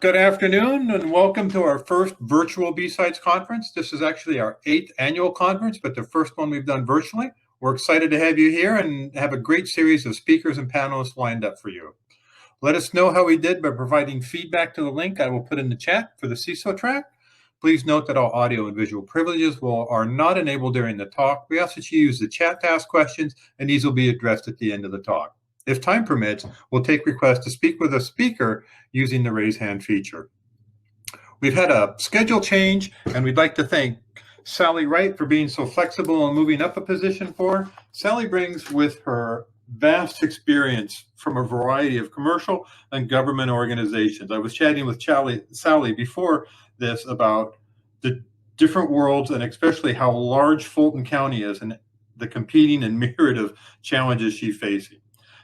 Good afternoon and welcome to our first virtual B-Sides conference. This is actually our 8th annual conference, but the first one we've done virtually. We're excited to have you here and have a great series of speakers and panelists lined up for you. Let us know how we did by providing feedback to the link I will put in the chat for the CISO track. Please note that all audio and visual privileges are not enabled during the talk. We ask that you use the chat to ask questions, and these will be addressed at the end of the talk. If time permits, we'll take requests to speak with a speaker using the raise hand feature. We've had a schedule change, and we'd like to thank Sallie Wright for being so flexible and moving up a position for her. Sallie brings with her vast experience from a variety of commercial and government organizations. I was chatting with Sallie before this about the different worlds and especially how large Fulton County is and the competing and myriad of challenges she's facing.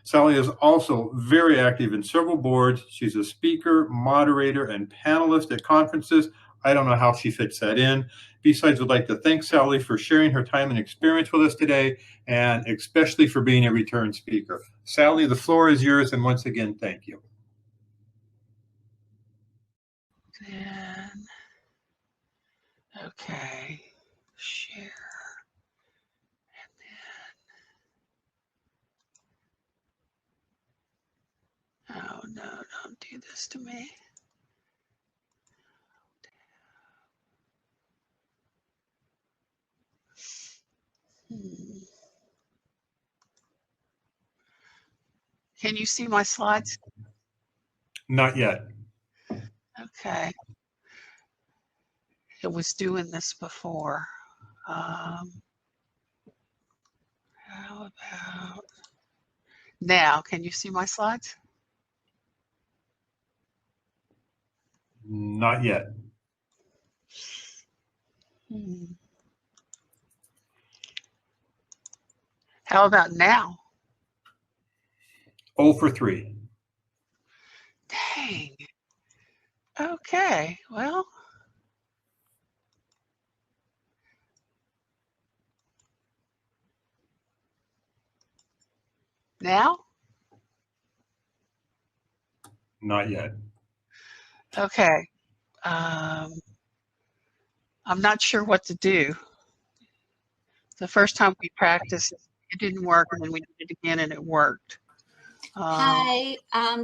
Sallie is also very active in several boards. She's a speaker, moderator, and panelist at conferences. I don't know how she fits that in. B-Sides would like to thank Sallie for sharing her time and experience with us today, and especially for being a return speaker. Sallie, the floor is yours, and once again, thank you. Okay, share. Oh no, don't do this to me. Can you see my slides? Not yet. Okay. It was doing this before. How about now? Can you see my slides? Not yet. How about now? 0 for 3. Dang. Okay, well. Now? Not yet. Okay. I'm not sure what to do. The first time we practiced, it didn't work, and then we did it again, and it worked. Hi,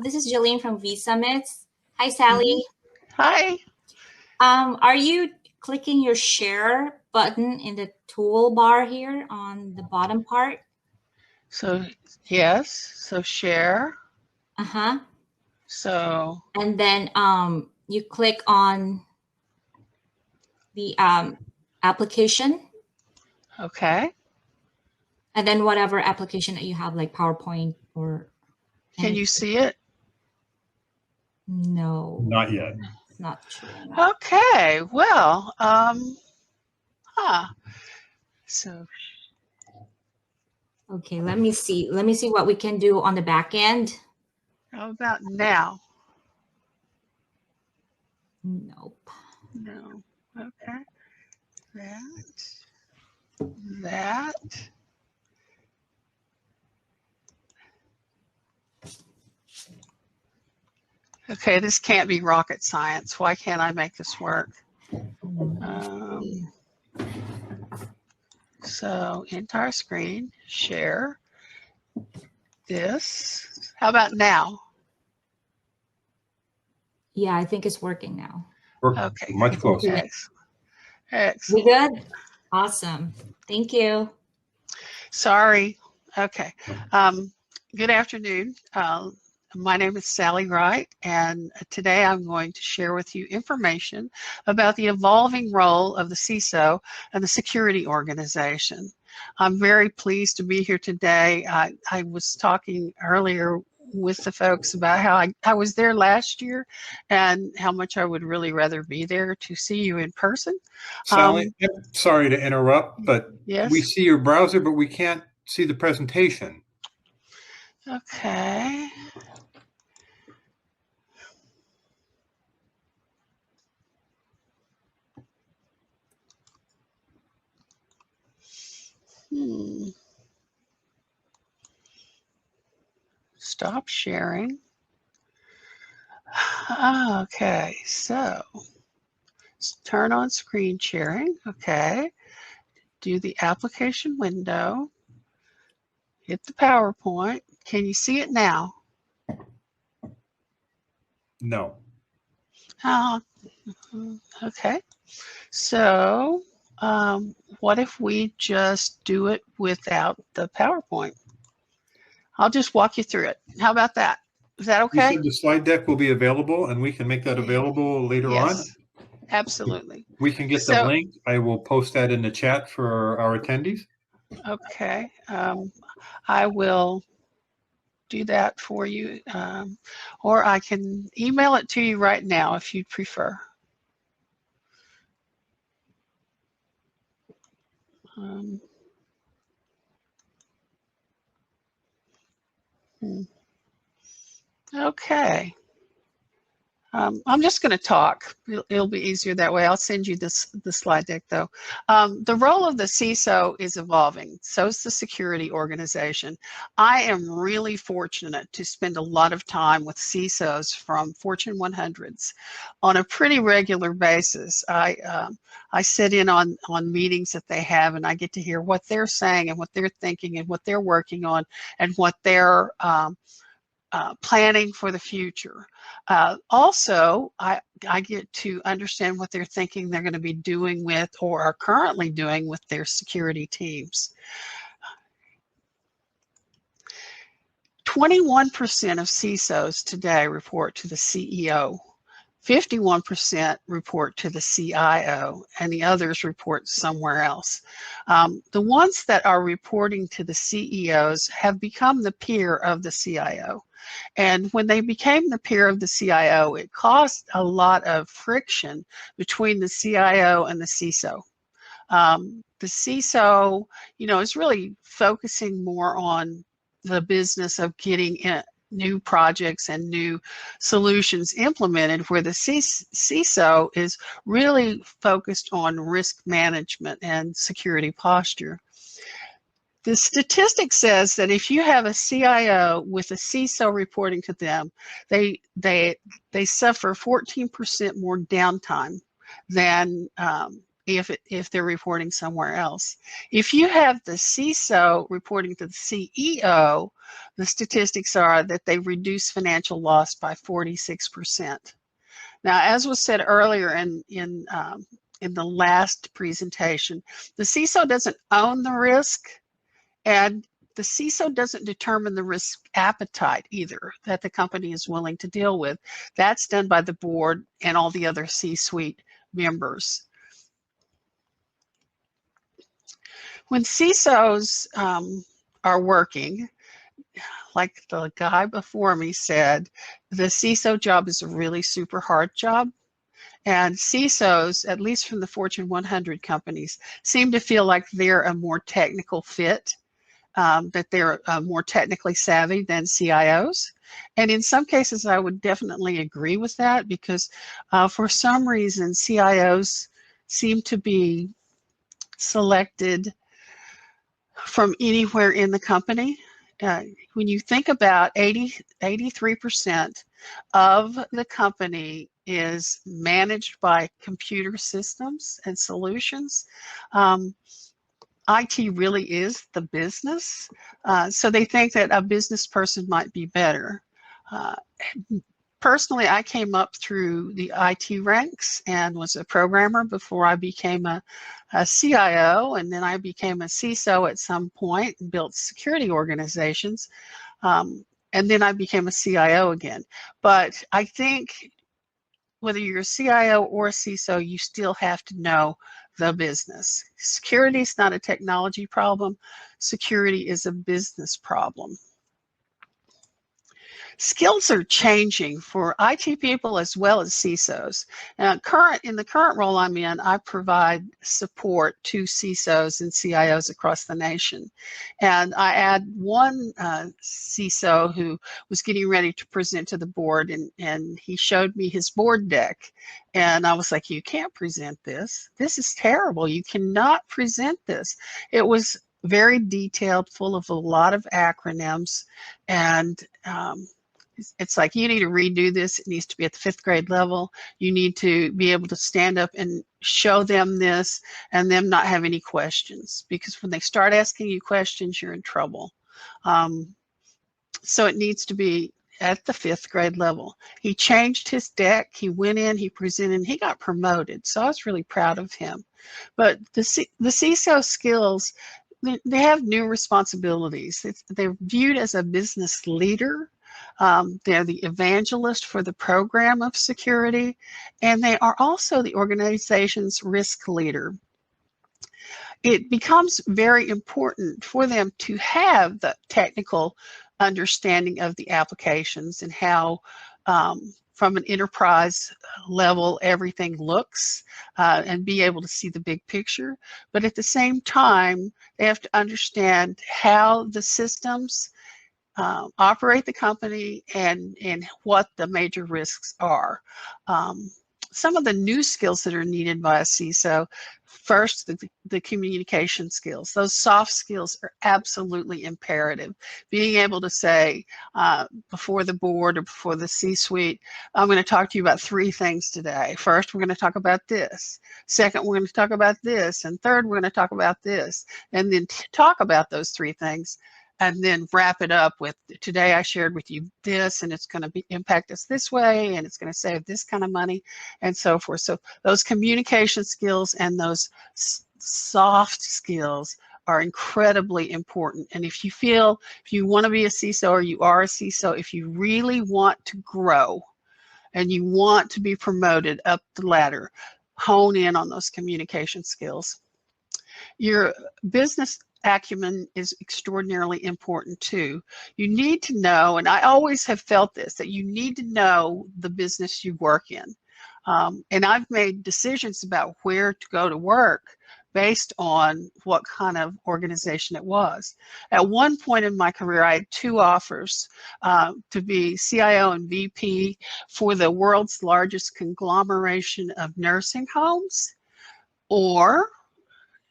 this is Jillian from V-Summits. Hi, Sallie. Hi. Are you clicking your share button in the toolbar here on the bottom part? So, yes. So share. Uh-huh. So. And then you click on the application. Okay. And then whatever application that you have, like PowerPoint or. Can you see it? No. Not yet. It's not showing. Okay. Well, So. Okay, let me see. Let me see what we can do on the back end. How about now? Nope. No. Okay. That. Okay, this can't be rocket science. Why can't I make this work? So entire screen, share this. How about now? Yeah, I think it's working now. Okay. Much closer. Excellent. We good? Awesome. Thank you. Sorry. Okay. Good afternoon. My name is Sallie Wright, and today I'm going to share with you information about the evolving role of the CISO and the security organization. I'm very pleased to be here today. I was talking earlier with the folks about how I was there last year and how much I would really rather be there to see you in person. Sallie, sorry to interrupt, but yes? We see your browser, but we can't see the presentation. Okay. Stop sharing. Okay, so turn on screen sharing. Okay, do the application window, hit the PowerPoint. Can you see it now? No. Oh, okay. So what if we just do it without the PowerPoint? I'll just walk you through it. How about that? Is that You okay? said the slide deck will be available, and we can make that available later on. Yes, absolutely. We can get the So, link. I will post that in the chat for our attendees. okay, I will do that for you, or I can email it to you right now if you'd prefer. Um, okay. I'm just going to talk. It'll be easier that way. I'll send you the slide deck, though. The role of the CISO is evolving. So is the security organization. I am really fortunate to spend a lot of time with CISOs from Fortune 100s on a pretty regular basis. I sit in on meetings that they have, and I get to hear what they're saying and what they're thinking and what they're working on and what they're planning for the future. Also, I get to understand what they're thinking they're going to be doing with or are currently doing with their security teams. 21% of CISOs today report to the CEO. 51% report to the CIO, and the others report somewhere else. The ones that are reporting to the CEOs have become the peer of the CIO. And when they became the peer of the CIO, it caused a lot of friction between the CIO and the CISO. The CISO, is really focusing more on the business of getting new projects and new solutions implemented, where the CISO is really focused on risk management and security posture. The statistic says that if you have a CIO with a CISO reporting to them, they suffer 14% more downtime than if they're reporting somewhere else. If you have the CISO reporting to the CEO, the statistics are that they reduce financial loss by 46%. Now, as was said earlier in the last presentation, the CISO doesn't own the risk, and the CISO doesn't determine the risk appetite either that the company is willing to deal with. That's done by the board and all the other C-suite members. When CISOs are working, like the guy before me said, the CISO job is a really super hard job. And CISOs, at least from the Fortune 100 companies, seem to feel like they're a more technical fit, that they're more technically savvy than CIOs. And in some cases, I would definitely agree with that, because for some reason, CIOs seem to be selected from anywhere in the company. When you think about 83% of the company is managed by computer systems and solutions, IT really is the business. So they think that a business person might be better. Personally, I came up through the IT ranks and was a programmer before I became a CIO, and then I became a CISO at some point and built security organizations, and then I became a CIO again. But I think whether you're a CIO or a CISO, you still have to know the business. Security is not a technology problem. Security is a business problem. Skills are changing for IT people as well as CISOs. In the current role I'm in, I provide support to CISOs and CIOs across the nation. And I had one CISO who was getting ready to present to the board, and he showed me his board deck. And I was like, you can't present this. This is terrible. You cannot present this. It was very detailed, full of a lot of acronyms, and it's like, you need to redo this. It needs to be at the 5th grade level. You need to be able to stand up and show them this and them not have any questions, because when they start asking you questions, you're in trouble. So it needs to be at the 5th grade level. He changed his deck. He went in, he presented, and he got promoted. So I was really proud of him. But the CISO skills, they have new responsibilities. They're viewed as a business leader. They're the evangelist for the program of security, and they are also the organization's risk leader. It becomes very important for them to have the technical understanding of the applications and how, from an enterprise level, everything looks, and be able to see the big picture. But at the same time, they have to understand how the systems operate the company and what the major risks are. Some of the new skills that are needed by a CISO, first, the communication skills. Those soft skills are absolutely imperative. Being able to say before the board or before the C-suite, I'm going to talk to you about 3 things today. First, we're going to talk about this. Second, we're going to talk about this. And third, we're going to talk about this. And then talk about those 3 things. And then wrap it up with, today I shared with you this, and it's going to impact us this way, and it's going to save this kind of money, and so forth. So those communication skills and those soft skills are incredibly important. And if you want to be a CISO, or you are a CISO, if you really want to grow and you want to be promoted up the ladder, hone in on those communication skills. Your business acumen is extraordinarily important too. You need to know, and I always have felt this, that you need to know the business you work in. And I've made decisions about where to go to work based on what kind of organization it was. At one point in my career, I had 2 offers to be CIO and VP for the world's largest conglomeration of nursing homes, or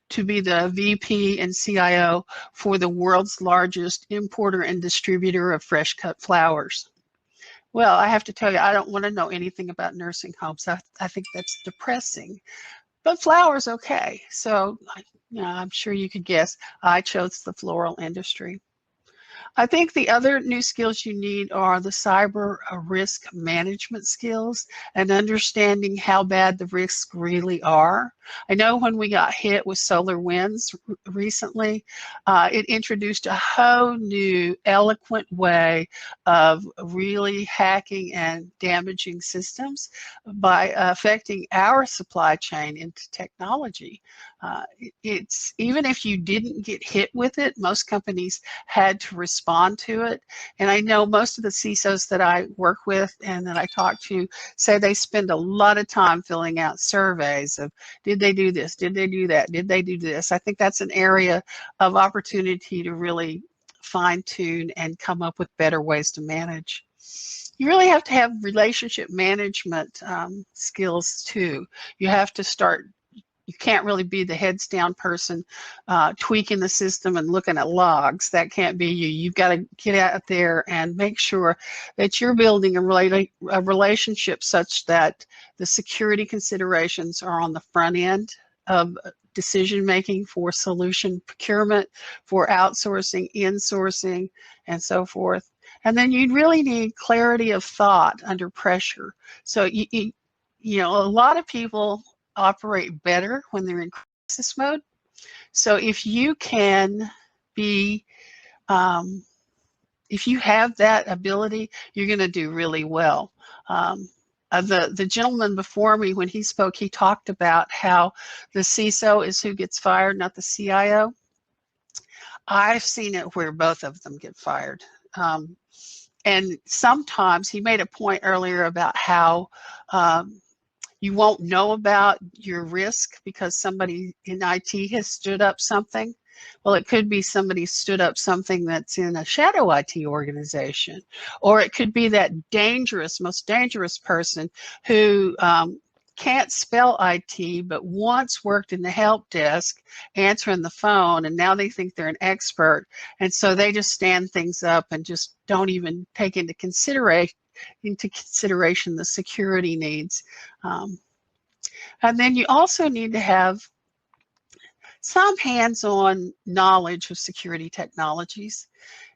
to be the VP and CIO for the world's largest importer and distributor of fresh cut flowers. Well, I have to tell you, I don't want to know anything about nursing homes. I think that's depressing. But flowers, okay. So, I'm sure you could guess I chose the floral industry. I think the other new skills you need are the cyber risk management skills and understanding how bad the risks really are. I know when we got hit with solar winds recently, it introduced a whole new eloquent way of really hacking and damaging systems by affecting our supply chain into technology. It's, even if you didn't get hit with it, most companies had to respond to it. And I know most of the CISOs that I work with and that I talk to say they spend a lot of time filling out surveys of, did they do this? Did they do that? Did they do this? I think that's an area of opportunity to really fine tune and come up with better ways to manage. You really have to have relationship management skills too. You have to start, you can't really be the heads down person tweaking the system and looking at logs. That can't be you. You've got to get out there and make sure that you're building a relationship such that the security considerations are on the front end of decision making for solution procurement, for outsourcing, insourcing, and so forth. And then you really need clarity of thought under pressure. So you know, a lot of people operate better when they're in crisis mode. So if you can be, if you have that ability, you're going to do really well. The gentleman before me, when he spoke, he talked about how the CISO is who gets fired, not the CIO. I've seen it where both of them get fired. And sometimes he made a point earlier about how you won't know about your risk because somebody in IT has stood up something. Well, it could be somebody stood up something that's in a shadow IT organization, or it could be that dangerous, most dangerous person who can't spell IT, but once worked in the help desk answering the phone, and now they think they're an expert, and so they just stand things up and just don't even take into consideration the security needs. And then you also need to have some hands-on knowledge of security technologies.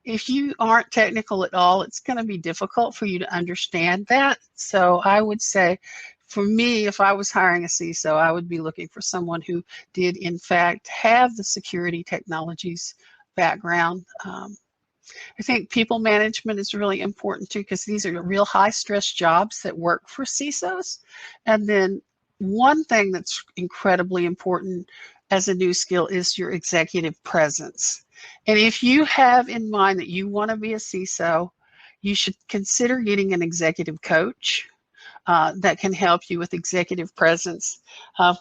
If you aren't technical at all, it's going to be difficult for you to understand that. So I would say, for me, if I was hiring a CISO, I would be looking for someone who did, in fact, have the security technologies background. I think people management is really important too, because these are real high-stress jobs that work for CISOs. And then one thing that's incredibly important as a new skill is your executive presence. And if you have in mind that you want to be a CISO, you should consider getting an executive coach that can help you with executive presence.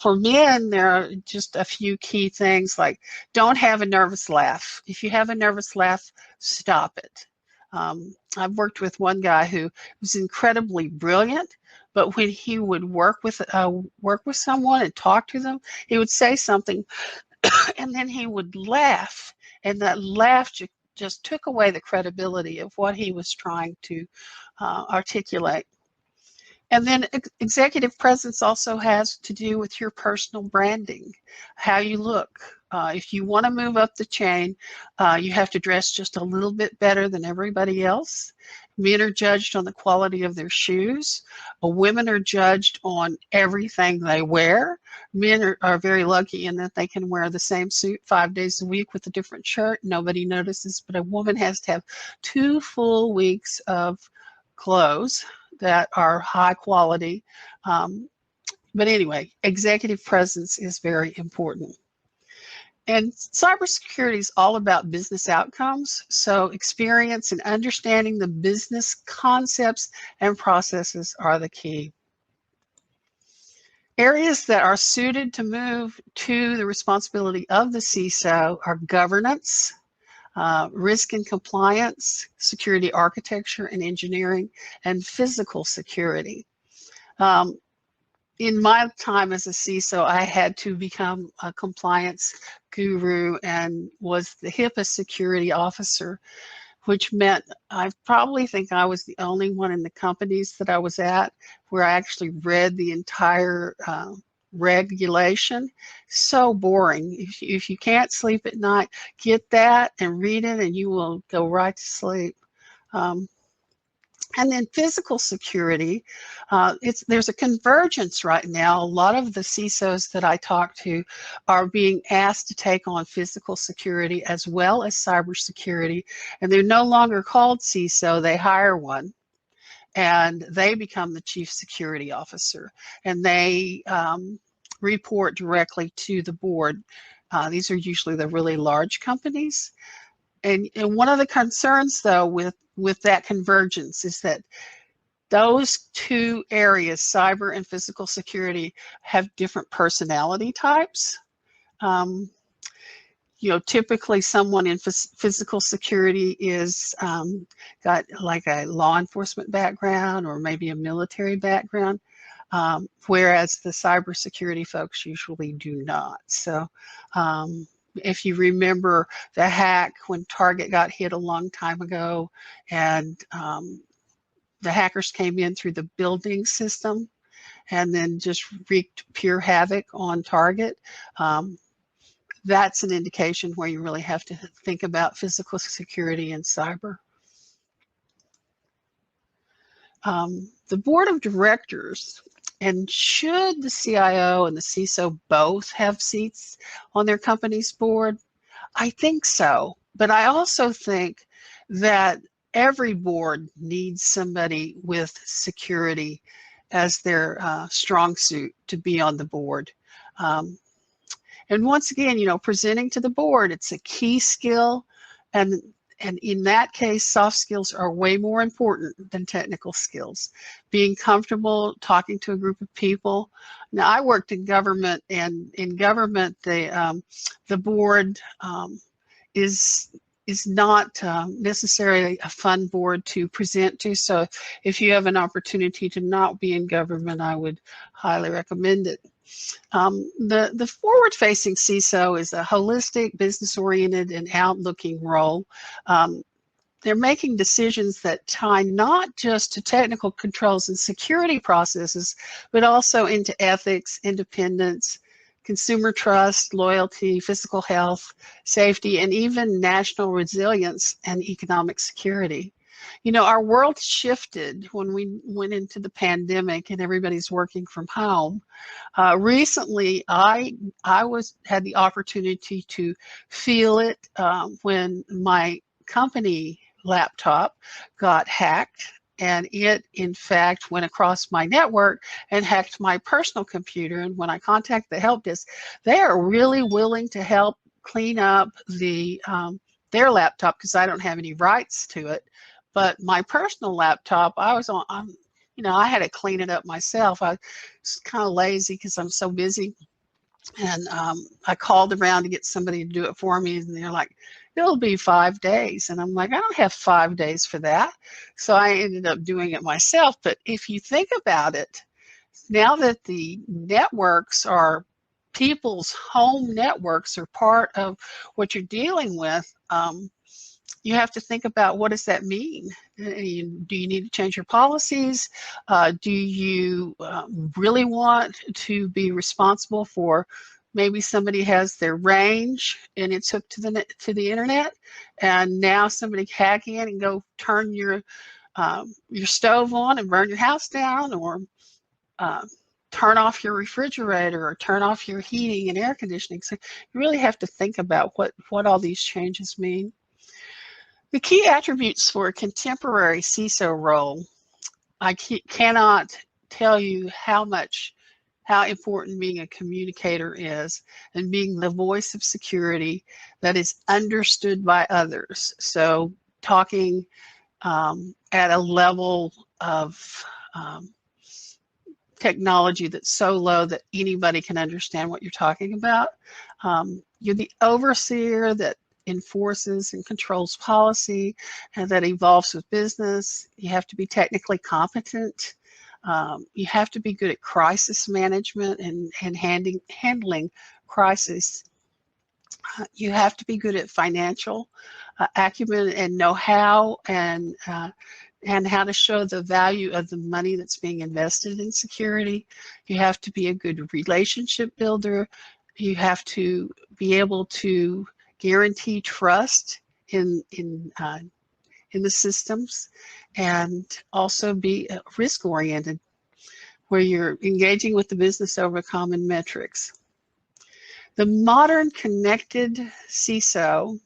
For men, there are just a few key things, like don't have a nervous laugh. If you have a nervous laugh, stop it. I've worked with one guy who was incredibly brilliant, but when he would work with someone and talk to them, he would say something and then he would laugh, and that laugh just took away the credibility of what he was trying to articulate. And then executive presence also has to do with your personal branding, how you look. If you want to move up the chain, you have to dress just a little bit better than everybody else. Men are judged on the quality of their shoes. Women are judged on everything they wear. Men are very lucky in that they can wear the same suit 5 days a week with a different shirt. Nobody notices, but a woman has to have 2 full weeks of clothes that are high quality. But anyway, executive presence is very important. And cybersecurity is all about business outcomes. So experience and understanding the business concepts and processes are the key. Areas that are suited to move to the responsibility of the CISO are governance, risk and compliance, security architecture and engineering, and physical security. In my time as a CISO, I had to become a compliance guru and was the HIPAA security officer, which meant I probably think I was the only one in the companies that I was at where I actually read the entire regulation. So boring. If you can't sleep at night, get that and read it and you will go right to sleep. And then physical security, there's a convergence right now. A lot of the CISOs that I talk to are being asked to take on physical security as well as cybersecurity, and they're no longer called CISO, they hire one, and they become the chief security officer, and they report directly to the board. These are usually the really large companies. And one of the concerns, though, with that convergence is that those two areas, cyber and physical security, have different personality types. Typically someone in physical security is got like a law enforcement background or maybe a military background, whereas the cybersecurity folks usually do not. So if you remember the hack when Target got hit a long time ago, and the hackers came in through the building system and then just wreaked pure havoc on Target, that's an indication where you really have to think about physical security and cyber. The board of directors, and should the CIO and the CISO both have seats on their company's board? I think so, but I also think that every board needs somebody with security as their strong suit to be on the board. And once again, presenting to the board, it's a key skill, and in that case, soft skills are way more important than technical skills. Being comfortable talking to a group of people. Now, I worked in government, and in government, the board is is not necessarily a fun board to present to. So if you have an opportunity to not be in government, I would highly recommend it. The forward-facing CISO is a holistic, business-oriented, and outlooking role. They're making decisions that tie not just to technical controls and security processes, but also into ethics, independence, consumer trust, loyalty, physical health, safety, and even national resilience and economic security. You know, our world shifted when we went into the pandemic and everybody's working from home. Recently, I had the opportunity to feel it when my company laptop got hacked, and it in fact went across my network and hacked my personal computer. And when I contacted the help desk, they are really willing to help clean up their laptop, because I don't have any rights to it. But my personal laptop, I was on, you know, I had to clean it up myself. I was kind of lazy because I'm so busy. And I called around to get somebody to do it for me, and they're like, it'll be 5 days. And I'm like, I don't have 5 days for that. So I ended up doing it myself. But if you think about it, now that the networks are, people's home networks are part of what you're dealing with, you have to think about, what does that mean? Do you need to change your policies? Do you really want to be responsible for, maybe somebody has their range and it's hooked to the internet, and now somebody hack in and go turn your stove on and burn your house down, or turn off your refrigerator, or turn off your heating and air conditioning. So you really have to think about what all these changes mean. The key attributes for a contemporary CISO role, I cannot tell you how important being a communicator is, and being the voice of security that is understood by others. So talking at a level of technology that's so low that anybody can understand what you're talking about. You're the overseer that enforces and controls policy, and that evolves with business. You have to be technically competent. You have to be good at crisis management and handling crisis. You have to be good at financial acumen and know-how, and how to show the value of the money that's being invested in security. You have to be a good relationship builder. You have to be able to guarantee trust in the systems, and also be risk-oriented, where you're engaging with the business over common metrics. The modern connected CISO,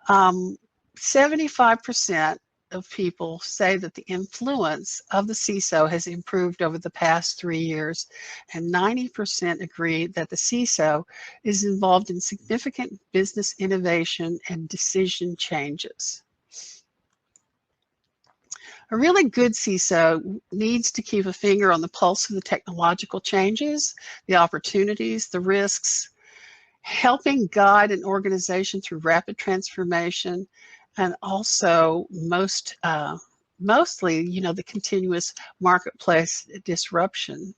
75% of people say that the influence of the CISO has improved over the past 3 years, and 90% agree that the CISO is involved in significant business innovation and decision changes. A really good CISO needs to keep a finger on the pulse of the technological changes, the opportunities, the risks, helping guide an organization through rapid transformation, and also mostly, you know, the continuous marketplace disruption.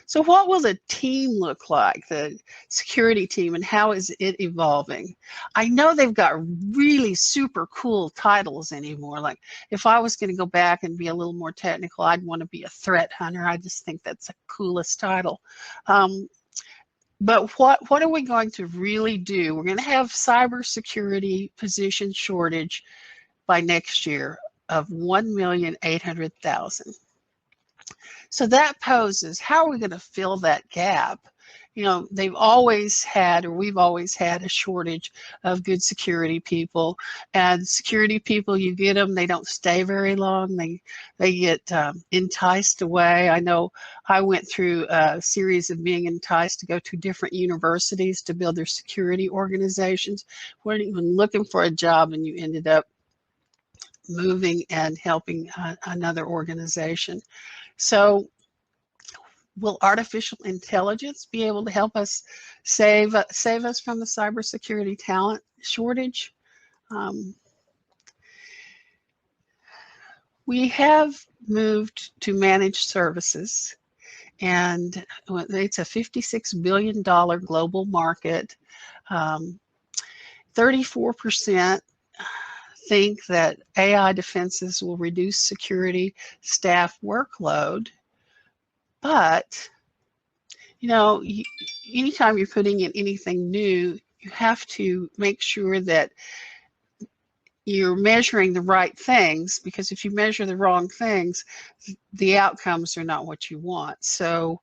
So what will the team look like, the security team, and how is it evolving? I know they've got really super cool titles anymore. Like, if I was going to go back and be a little more technical, I'd want to be a threat hunter. I just think that's the coolest title. But what are we going to really do? We're going to have cybersecurity position shortage by next year of 1,800,000. So that poses, how are we going to fill that gap? You know, they've always had, or we've always had, a shortage of good security people. And security people, you get them, they don't stay very long. They get enticed away. I know I went through a series of being enticed to go to different universities to build their security organizations. We weren't even looking for a job, and you ended up moving and helping another organization. So will artificial intelligence be able to help us save us from the cybersecurity talent shortage. We have moved to managed services, and it's a $56 billion global market. 34% think that AI defenses will reduce security staff workload, but anytime you're putting in anything new, you have to make sure that you're measuring the right things, because if you measure the wrong things, the outcomes are not what you want. So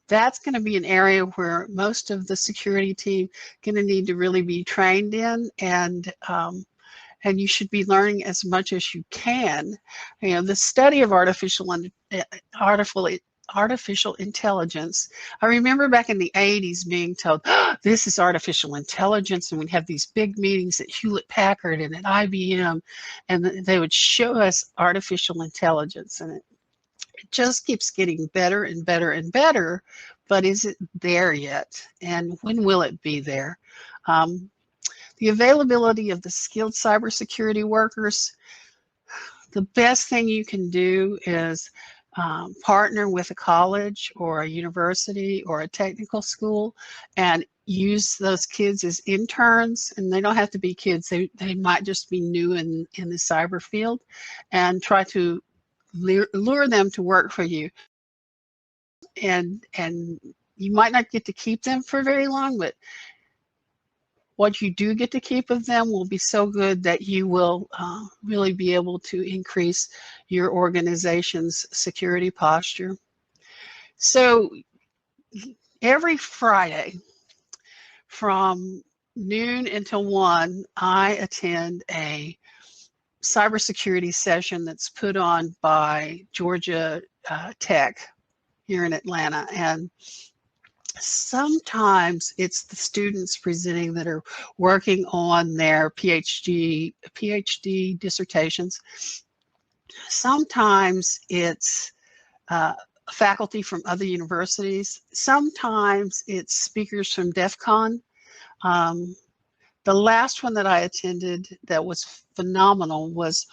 that's going to be an area where most of the security team going to need to really be trained in, and you should be learning as much as you can. The study of artificial intelligence. I remember back in the 80s being told, oh, this is artificial intelligence, and we'd have these big meetings at Hewlett-Packard and at IBM, and they would show us artificial intelligence, and it just keeps getting better and better and better, but is it there yet? And when will it be there? The availability of the skilled cybersecurity workers, the best thing you can do is partner with a college or a university or a technical school and use those kids as interns. And they don't have to be kids. They might just be new in the cyber field, and try to lure them to work for you. And you might not get to keep them for very long, but what you do get to keep of them will be so good that you will really be able to increase your organization's security posture. So every Friday from noon until 1, I attend a cybersecurity session that's put on by Georgia Tech here in Atlanta. And sometimes it's the students presenting that are working on their PhD dissertations. Sometimes it's faculty from other universities. Sometimes it's speakers from DEF CON. The last one that I attended that was phenomenal was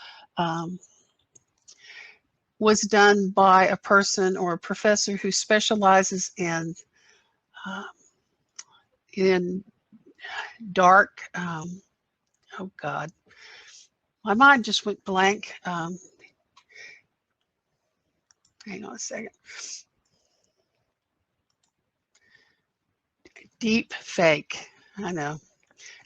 done by a person or a professor who specializes in dark, oh God, my mind just went blank. Hang on a second. Deepfake, I know.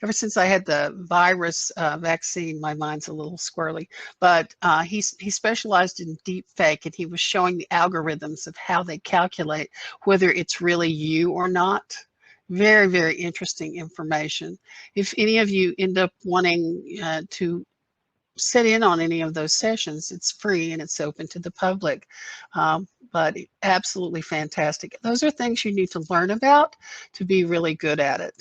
Ever since I had the virus vaccine, my mind's a little squirrely. But he specialized in deepfake, and he was showing the algorithms of how they calculate whether it's really you or not. Very, very interesting information. If any of you end up wanting to sit in on any of those sessions, it's free and it's open to the public. But absolutely fantastic. Those are things you need to learn about to be really good at it.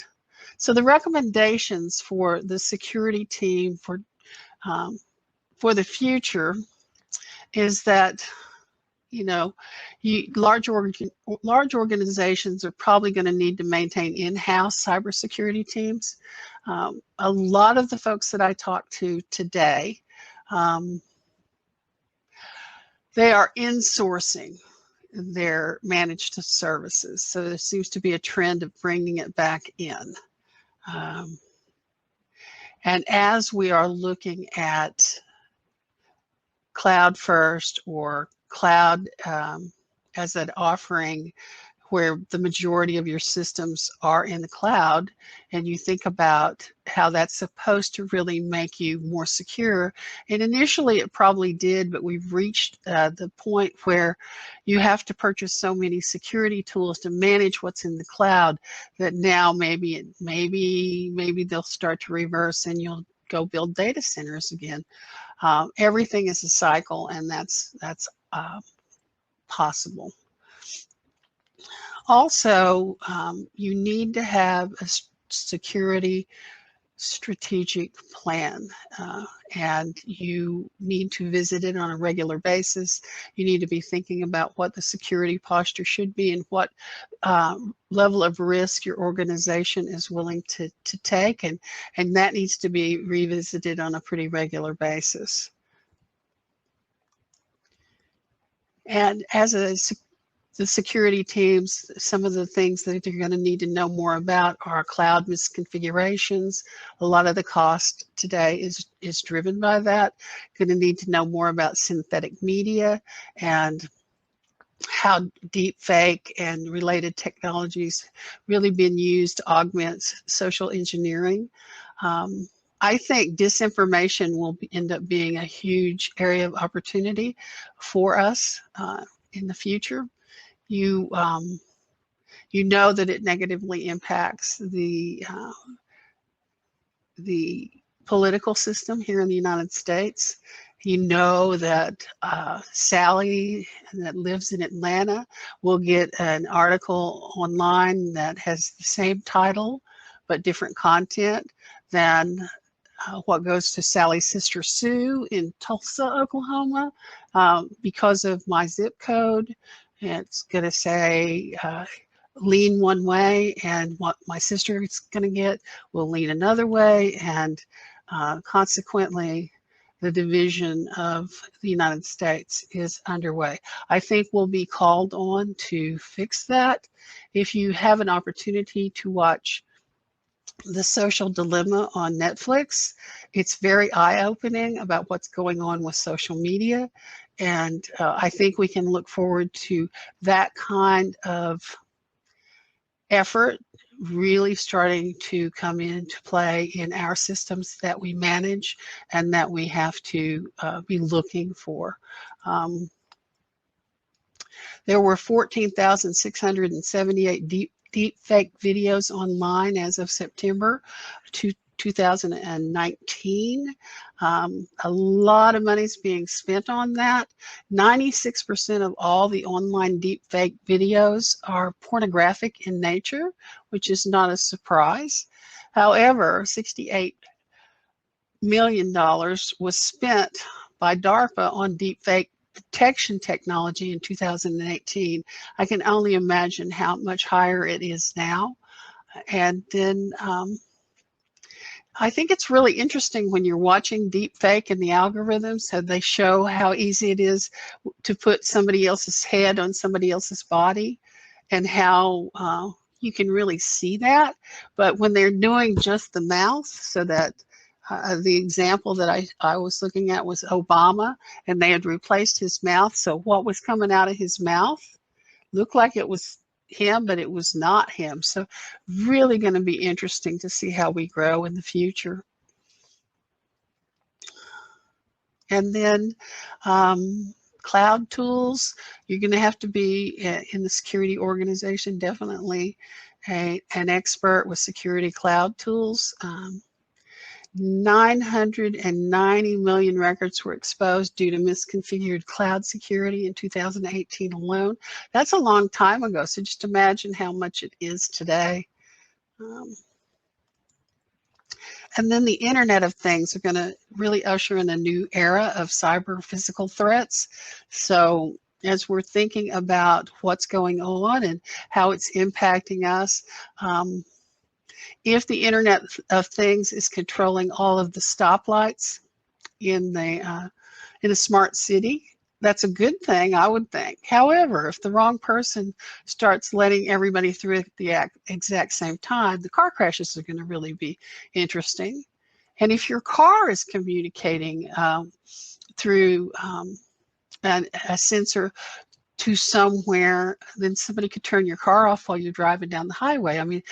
So the recommendations for the security team for the future is that, large organizations are probably going to need to maintain in-house cybersecurity teams. A lot of the folks that I talked to today, they are insourcing their managed services. So there seems to be a trend of bringing it back in. And as we are looking at cloud first or cloud as an offering where the majority of your systems are in the cloud, and you think about how that's supposed to really make you more secure. And initially it probably did, but we've reached the point where you have to purchase so many security tools to manage what's in the cloud that now maybe they'll start to reverse and you'll go build data centers again. Everything is a cycle, and that's possible. Also, you need to have a security strategic plan, and you need to visit it on a regular basis. You need to be thinking about what the security posture should be and what level of risk your organization is willing to take, and that needs to be revisited on a pretty regular basis. And as the security teams, some of the things that they're going to need to know more about are cloud misconfigurations. A lot of the cost today is driven by that. Going to need to know more about synthetic media and how deepfake and related technologies really been used to augment social engineering. I think disinformation will end up being a huge area of opportunity for us in the future. You know that it negatively impacts the political system here in the United States. You know that Sallie, that lives in Atlanta, will get an article online that has the same title but different content than what goes to Sallie's sister Sue in Tulsa, Oklahoma, because of my zip code. It's going to say lean one way, and what my sister is going to get will lean another way, and consequently, the division of the United States is underway. I think we'll be called on to fix that. If you have an opportunity to watch The Social Dilemma on Netflix, it's very eye-opening about what's going on with social media. And I think we can look forward to that kind of effort really starting to come into play in our systems that we manage and that we have to be looking for. There were 14,678 deepfake videos online as of September 2019. A lot of money is being spent on that. 96% of all the online deepfake videos are pornographic in nature, which is not a surprise. However, $68 million was spent by DARPA on deepfake detection technology in 2018. I can only imagine how much higher it is now. And then I think it's really interesting when you're watching deepfake and the algorithms, how they show how easy it is to put somebody else's head on somebody else's body, and how you can really see that. But when they're doing just the mouth, so that the example that I was looking at was Obama, and they had replaced his mouth. So what was coming out of his mouth looked like it was him, but it was not him. So really going to be interesting to see how we grow in the future. And then cloud tools, you're going to have to be in the security organization, definitely an expert with security cloud tools. 990 million records were exposed due to misconfigured cloud security in 2018 alone. That's a long time ago, so just imagine how much it is today. And then the Internet of Things are going to really usher in a new era of cyber physical threats. So as we're thinking about what's going on and how it's impacting us, if the Internet of Things is controlling all of the stoplights in a smart city, that's a good thing, I would think. However, if the wrong person starts letting everybody through at the exact same time, the car crashes are going to really be interesting. And if your car is communicating through a sensor to somewhere, then somebody could turn your car off while you're driving down the highway. I mean,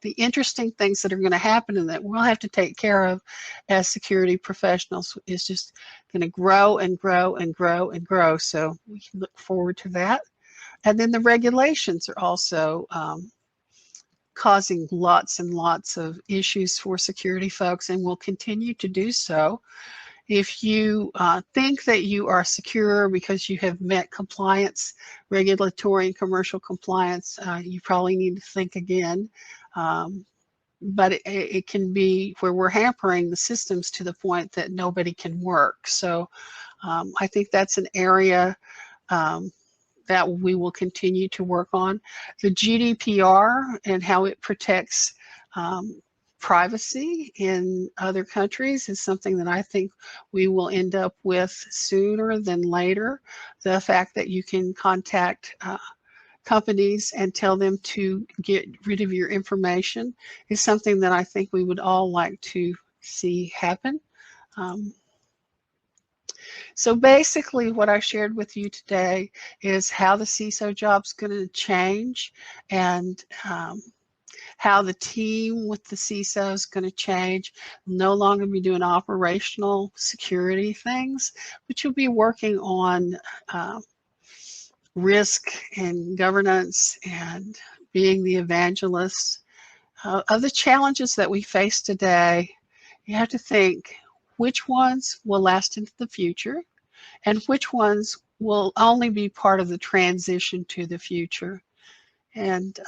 the interesting things that are going to happen and that we'll have to take care of as security professionals is just going to grow and grow and grow and grow. So we can look forward to that. And then the regulations are also causing lots and lots of issues for security folks, and will continue to do so. If you think that you are secure because you have met compliance, regulatory and commercial compliance, you probably need to think again. but it can be where we're hampering the systems to the point that nobody can work. So I think that's an area that we will continue to work on. The GDPR and how it protects privacy in other countries is something that I think we will end up with sooner than later. The fact that you can contact companies and tell them to get rid of your information is something that I think we would all like to see happen. So basically what I shared with you today is how the CISO job's going to change, and how the team with the CISO is going to change. We'll no longer be doing operational security things, but you'll be working on risk and governance and being the evangelist of the challenges that we face today. You have to think which ones will last into the future and which ones will only be part of the transition to the future. And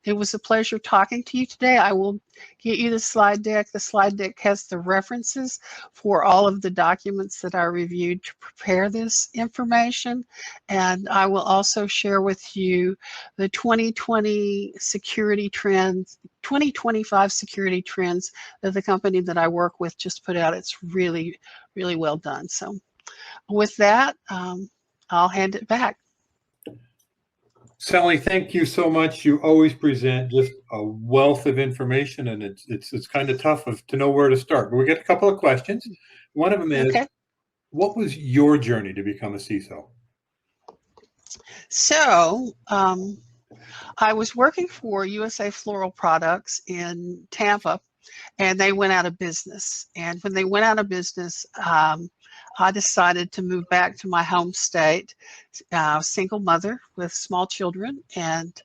it was a pleasure talking to you today. I will get you the slide deck. The slide deck has the references for all of the documents that I reviewed to prepare this information. And I will also share with you the 2020 security trends, 2025 security trends that the company that I work with just put out. It's really, really well done. So with that, I'll hand it back. Sallie, thank you so much. You always present just a wealth of information, and it's kind of tough to know where to start. But we got a couple of questions. One of them is, okay. What was your journey to become a CISO? So I was working for USA Floral Products in Tampa, and they went out of business. And when they went out of business, I decided to move back to my home state, single mother with small children, and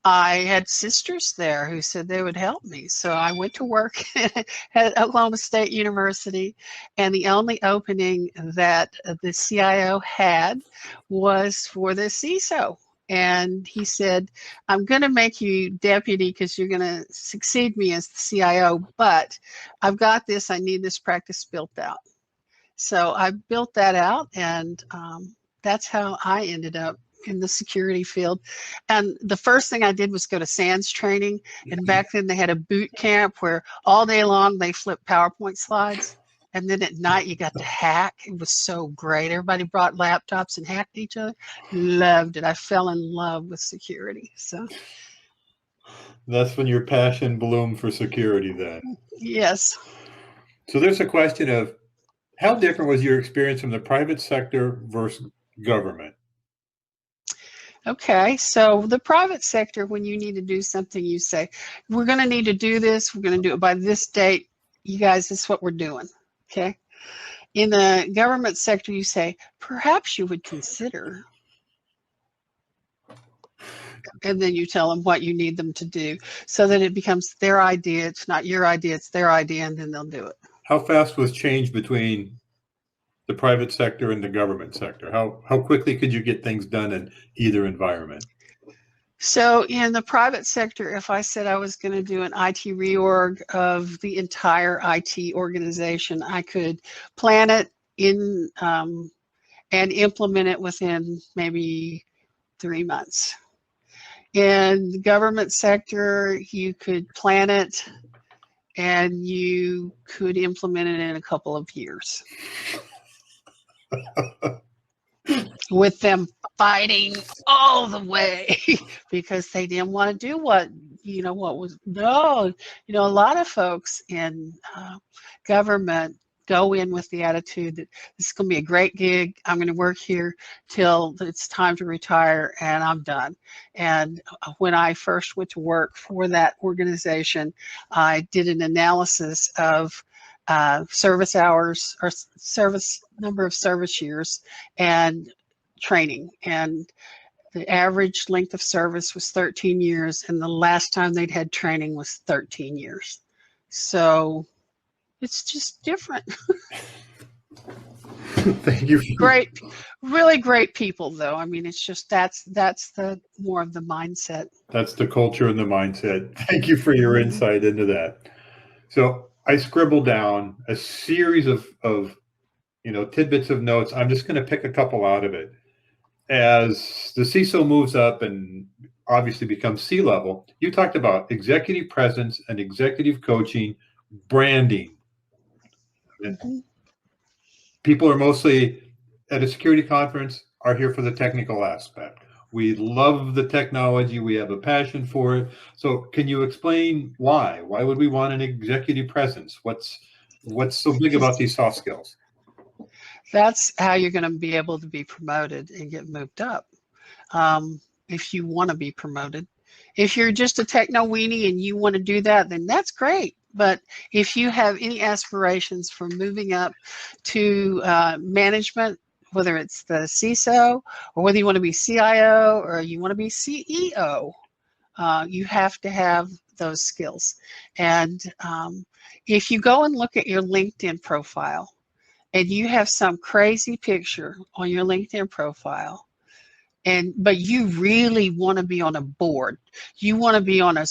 I had sisters there who said they would help me. So I went to work at Oklahoma State University, and the only opening that the CIO had was for the CISO. And he said, I'm going to make you deputy because you're going to succeed me as the CIO, but I've got this, I need this practice built out. So I built that out, and that's how I ended up in the security field. And the first thing I did was go to SANS training. And back then they had a boot camp where all day long they flipped PowerPoint slides. And then at night you got to hack. It was so great. Everybody brought laptops and hacked each other. Loved it. I fell in love with security. So that's when your passion bloomed for security then. Yes. So there's a question of, how different was your experience from the private sector versus government? Okay, so the private sector, when you need to do something, you say, we're going to need to do this. We're going to do it by this date. You guys, this is what we're doing. Okay. In the government sector, you say, perhaps you would consider. And then you tell them what you need them to do so that it becomes their idea. It's not your idea, it's their idea, and then they'll do it. How fast was change between the private sector and the government sector? How quickly could you get things done in either environment? So in the private sector, if I said I was going to do an IT reorg of the entire IT organization, I could plan it in and implement it within maybe 3 months. In the government sector, you could plan it and you could implement it in a couple of years. With them fighting all the way because they didn't want to do what was, no, a lot of folks in government go in with the attitude that this is going to be a great gig. I'm going to work here till it's time to retire and I'm done. And when I first went to work for that organization, I did an analysis of service hours or number of service years and training, and the average length of service was 13 years, and the last time they'd had training was 13 years. So it's just different. Thank you. Great, really great people, though. I mean, it's just that's the more of the mindset. That's the culture and the mindset. Thank you for your insight into that. So I scribbled down a series of tidbits of notes. I'm just going to pick a couple out of it. As the CISO moves up and obviously becomes C-level, you talked about executive presence and executive coaching, branding. Mm-hmm. People are mostly at a security conference are here for the technical aspect. We love the technology. We have a passion for it. So can you explain why? Why would we want an executive presence? What's so big about these soft skills? That's how you're going to be able to be promoted and get moved up. If you want to be promoted. If you're just a techno weenie and you want to do that, then that's great. But if you have any aspirations for moving up to management, whether it's the CISO or whether you want to be CIO or you want to be CEO, you have to have those skills. And if you go and look at your LinkedIn profile and you have some crazy picture on your LinkedIn profile, but you really want to be on a board, you want to be on a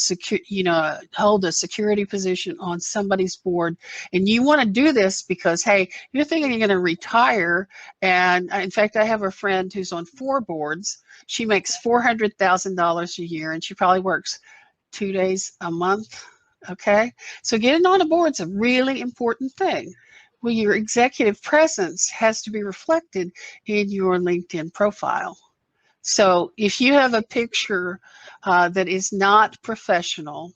hold a security position on somebody's board, and you want to do this because, hey, you're thinking you're going to retire. And in fact, I have a friend who's on 4 boards. She makes $400,000 a year, and she probably works 2 days a month. Okay, so getting on a board is a really important thing. Well, your executive presence has to be reflected in your LinkedIn profile. So if you have a picture that is not professional,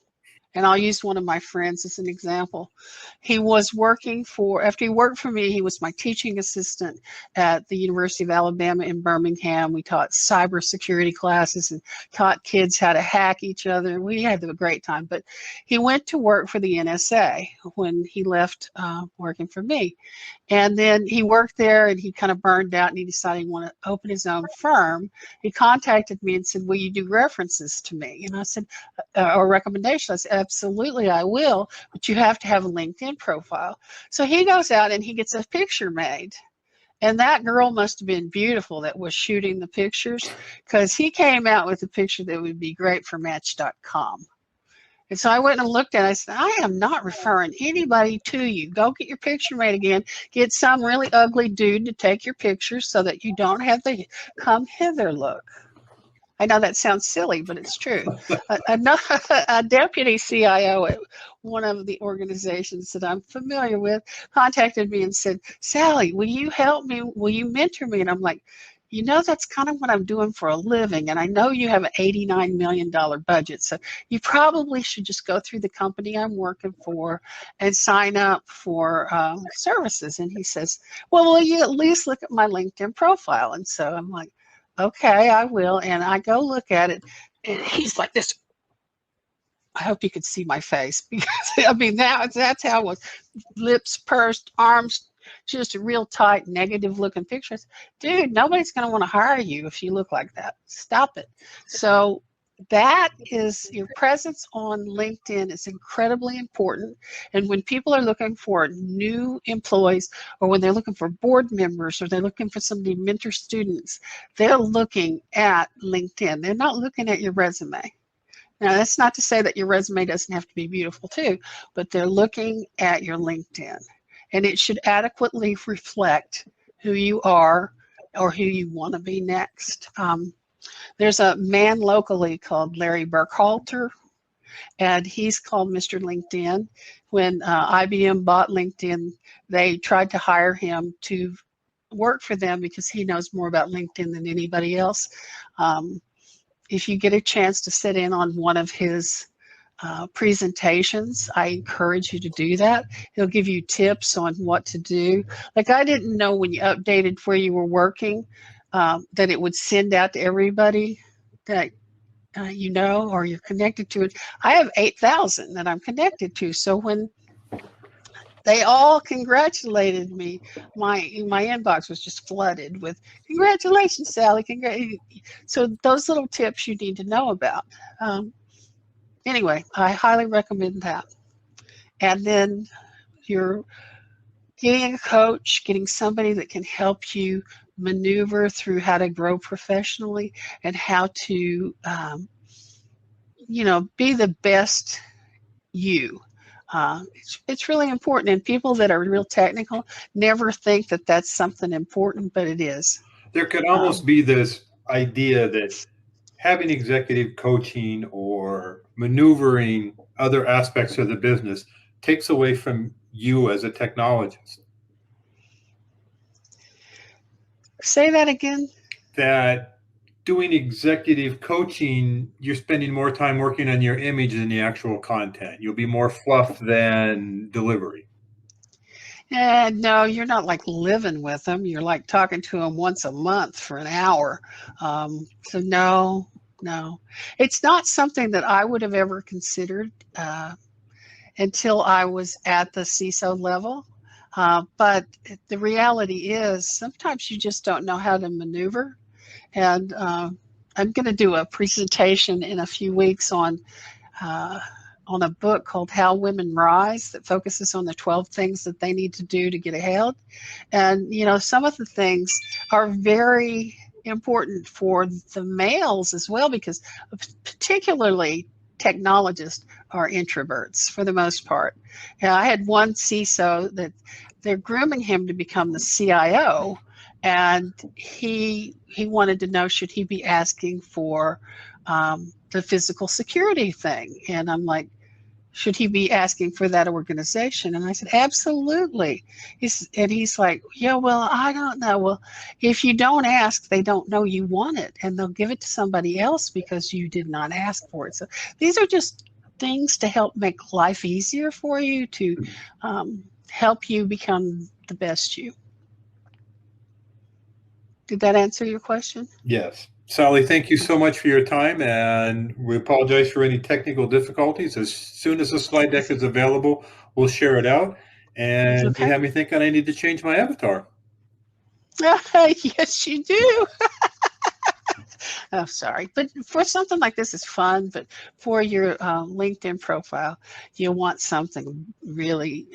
and I'll use one of my friends as an example. He was working after he worked for me, he was my teaching assistant at the University of Alabama in Birmingham. We taught cybersecurity classes and taught kids how to hack each other. We had a great time. But he went to work for the NSA when he left working for me. And then he worked there and he kind of burned out and he decided he wanted to open his own firm. He contacted me and said, will you do references to me? And I said, or recommendations. I said, absolutely, I will, but you have to have a LinkedIn profile. So he goes out and he gets a picture made. And that girl must have been beautiful that was shooting the pictures, because he came out with a picture that would be great for Match.com. And so I went and looked at it. I said, I am not referring anybody to you. Go get your picture made again. Get some really ugly dude to take your picture so that you don't have the come hither look. I know that sounds silly, but it's true. A deputy CIO at one of the organizations that I'm familiar with contacted me and said, Sally, will you help me? Will you mentor me? And I'm like, you know, that's kind of what I'm doing for a living. And I know you have an $89 million budget. So you probably should just go through the company I'm working for and sign up for services. And he says, well, will you at least look at my LinkedIn profile? And so I'm like, okay, I will. And I go look at it. And he's like this. I hope you could see my face, because I mean, that's how it was. Lips pursed, arms just a real tight, negative looking pictures. Dude, nobody's going to want to hire you if you look like that. Stop it. So that is, your presence on LinkedIn is incredibly important. And when people are looking for new employees, or when they're looking for board members, or they're looking for somebody to mentor students, they're looking at LinkedIn. They're not looking at your resume. Now, that's not to say that your resume doesn't have to be beautiful too, but they're looking at your LinkedIn. And it should adequately reflect who you are or who you want to be next. There's a man locally called Larry Burkhalter, and he's called Mr. LinkedIn. When IBM bought LinkedIn, they tried to hire him to work for them because he knows more about LinkedIn than anybody else. If you get a chance to sit in on one of his presentations, I encourage you to do that. He'll give you tips on what to do. Like, I didn't know when you updated where you were working that it would send out to everybody that you know, or you're connected to it. I have 8,000 that I'm connected to. So when they all congratulated me, my inbox was just flooded with congratulations, Sally. So those little tips you need to know about. Anyway, I highly recommend that. And then your getting a coach, getting somebody that can help you maneuver through how to grow professionally and how to, be the best you. It's really important, and people that are real technical never think that that's something important, but it is. There could almost be this idea that having executive coaching or maneuvering other aspects of the business takes away from you as a technologist. Say that again. That doing executive coaching, you're spending more time working on your image than the actual content. You'll be more fluff than delivery. No, you're not like living with them. You're like talking to them once a month for an hour. So no, it's not something that I would have ever considered until I was at the CISO level. But the reality is sometimes you just don't know how to maneuver. And I'm going to do a presentation in a few weeks on a book called How Women Rise that focuses on the 12 things that they need to do to get ahead. And, some of the things are very important for the males as well, because particularly technologists are introverts for the most part. I had one CISO that they're grooming him to become the CIO, and he wanted to know, should he be asking for the physical security thing? And I'm like, should he be asking for that organization? And I said, absolutely. He's like, yeah, well, I don't know. Well, if you don't ask, they don't know you want it, and they'll give it to somebody else because you did not ask for it. So these are just things to help make life easier for you, to help you become the best you. Did that answer your question? Yes. Sallie, thank you so much for your time, and we apologize for any technical difficulties. As soon as the slide deck is available, we'll share it out. And Okay. you have me thinking I need to change my avatar. Yes, you do. Oh, sorry. But for something like this, it's fun. But for your LinkedIn profile, you want something really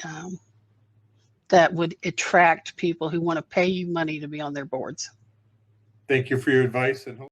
that would attract people who want to pay you money to be on their boards. Thank you for your advice, and